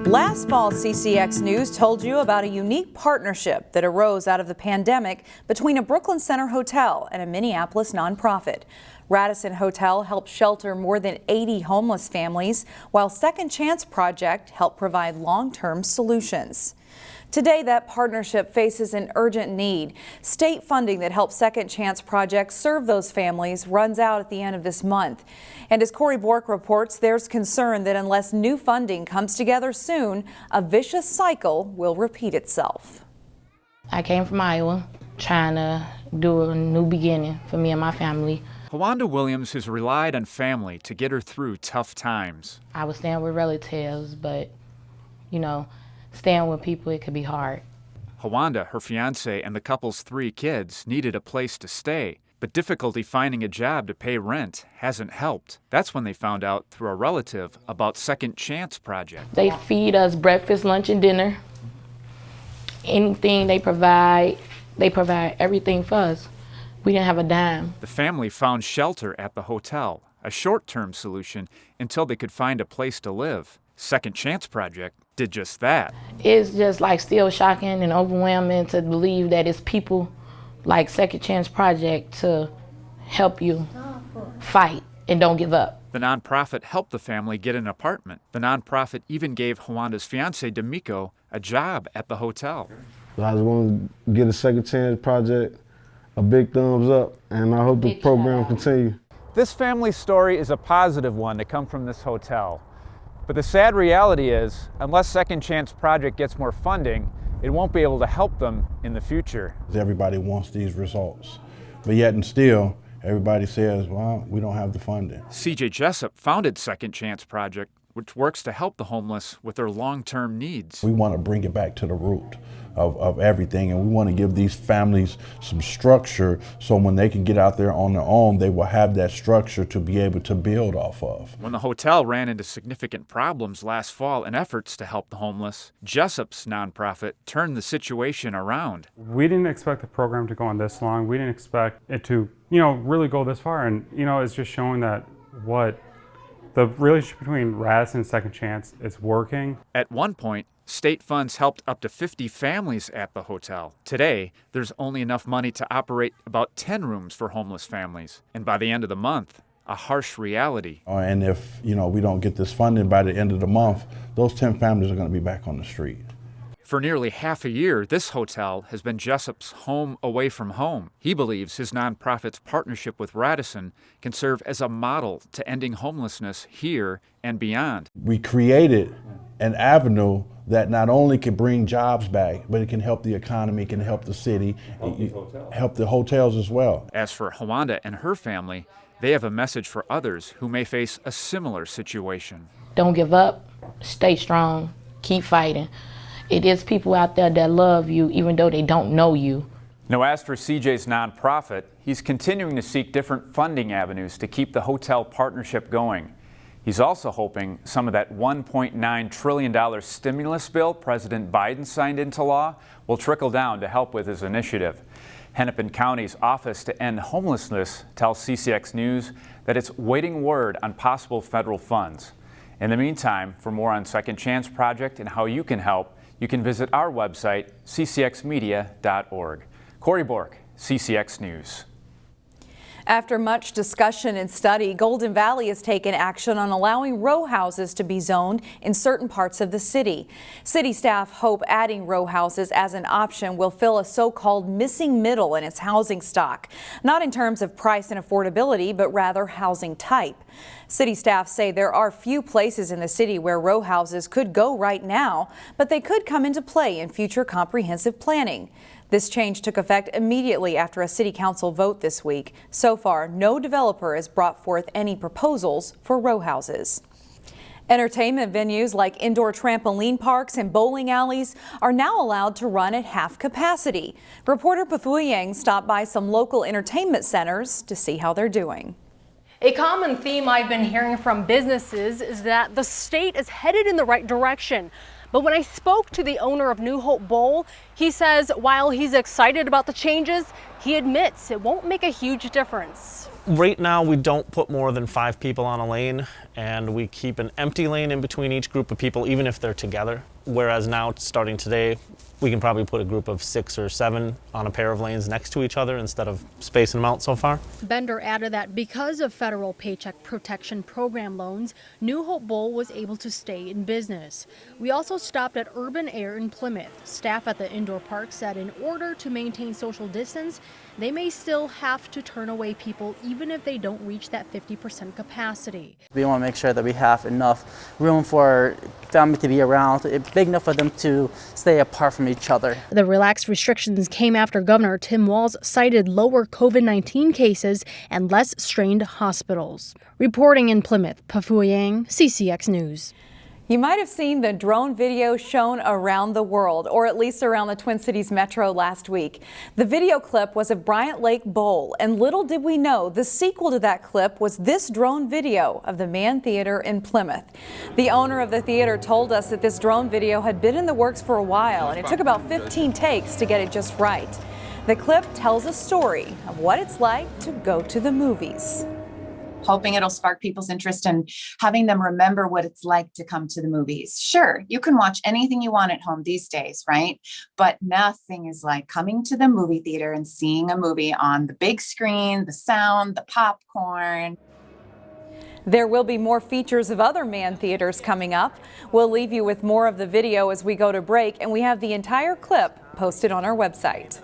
Last fall, CCX News told you about a unique partnership that arose out of the pandemic between a Brooklyn Center hotel and a Minneapolis nonprofit. Radisson Hotel helped shelter more than 80 homeless families, while Second Chance Project helped provide long-term solutions. Today, that partnership faces an urgent need. State funding that helps Second Chance Project serve those families runs out at the end of this month. And as Corey Bork reports, there's concern that unless new funding comes together soon, a vicious cycle will repeat itself. I came from Iowa, trying to do a new beginning for me and my family. Hawanda Williams has relied on family to get her through tough times. I was staying with relatives, but, staying with people, it could be hard. Hawanda, her fiancé, and the couple's 3 kids needed a place to stay, but difficulty finding a job to pay rent hasn't helped. That's when they found out through a relative about Second Chance Project. They feed us breakfast, lunch, and dinner. Anything they provide everything for us. We didn't have a dime. The family found shelter at the hotel, a short-term solution until they could find a place to live. Second Chance Project did just that. It's just still shocking and overwhelming to believe that it's people like Second Chance Project to help you fight and don't give up. The nonprofit helped the family get an apartment. The nonprofit even gave Hawanda's fiancé, D'Amico, a job at the hotel. I just want to give the Second Chance Project a big thumbs up, and I hope the program continues. This family story is a positive one to come from this hotel. But the sad reality is, unless Second Chance Project gets more funding, it won't be able to help them in the future. Everybody wants these results, but yet and still, everybody says, well, we don't have the funding. CJ Jessup founded Second Chance Project, which works to help the homeless with their long-term needs. We want to bring it back to the root of everything, and we want to give these families some structure so when they can get out there on their own, they will have that structure to be able to build off of. When the hotel ran into significant problems last fall in efforts to help the homeless, Jessup's nonprofit turned the situation around. We didn't expect the program to go on this long. We didn't expect it to, really go this far, and, it's just showing that what the relationship between Radisson and Second Chance is working. At one point, state funds helped up to 50 families at the hotel. Today, there's only enough money to operate about 10 rooms for homeless families. And by the end of the month, a harsh reality. And if, we don't get this funding by the end of the month, those 10 families are going to be back on the street. For nearly half a year, this hotel has been Jessup's home away from home. He believes his nonprofit's partnership with Radisson can serve as a model to ending homelessness here and beyond. We created an avenue that not only can bring jobs back, but it can help the economy, can help the city, help the hotels as well. As for Hawanda and her family, they have a message for others who may face a similar situation. Don't give up, stay strong, keep fighting. It is people out there that love you even though they don't know you. Now, as for CJ's nonprofit, he's continuing to seek different funding avenues to keep the hotel partnership going. He's also hoping some of that $1.9 trillion stimulus bill President Biden signed into law will trickle down to help with his initiative. Hennepin County's Office to End Homelessness tells CCX News that it's waiting word on possible federal funds. In the meantime, for more on Second Chance Project and how you can help, you can visit our website, ccxmedia.org. Corey Bork, CCX News. After much discussion and study, Golden Valley has taken action on allowing row houses to be zoned in certain parts of the city. City staff hope adding row houses as an option will fill a so-called missing middle in its housing stock, not in terms of price and affordability, but rather housing type. City staff say there are few places in the city where row houses could go right now, but they could come into play in future comprehensive planning. This change took effect immediately after a city council vote this week. So far, no developer has brought forth any proposals for row houses. Entertainment venues like indoor trampoline parks and bowling alleys are now allowed to run at half capacity. Reporter Pathui Yang stopped by some local entertainment centers to see how they're doing. A common theme I've been hearing from businesses is that the state is headed in the right direction. But when I spoke to the owner of New Hope Bowl, he says while he's excited about the changes, he admits it won't make a huge difference. Right now, we don't put more than 5 people on a lane, and we keep an empty lane in between each group of people, even if they're together. Whereas now, starting today, we can probably put a group of 6 or 7 on a pair of lanes next to each other instead of spacing them out so far. Bender added that because of federal Paycheck Protection Program loans, New Hope Bowl was able to stay in business. We also stopped at Urban Air in Plymouth. Staff at the indoor park said in order to maintain social distance, they may still have to turn away people even if they don't reach that 50% capacity. We want to make sure that we have enough room for family to be around, big enough for them to stay apart from each other. The relaxed restrictions came after Governor Tim Walz cited lower COVID-19 cases and less strained hospitals. Reporting in Plymouth, Pafu Yang, CCX News. You might have seen the drone video shown around the world, or at least around the Twin Cities metro last week. The video clip was of Bryant Lake Bowl, and little did we know the sequel to that clip was this drone video of the Mann Theater in Plymouth. The owner of the theater told us that this drone video had been in the works for a while, and it took about 15 takes to get it just right. The clip tells a story of what it's like to go to the movies. Hoping it'll spark people's interest and having them remember what it's like to come to the movies. Sure, you can watch anything you want at home these days, right? But nothing is like coming to the movie theater and seeing a movie on the big screen, the sound, the popcorn. There will be more features of other Mann theaters coming up. We'll leave you with more of the video as we go to break, and we have the entire clip posted on our website.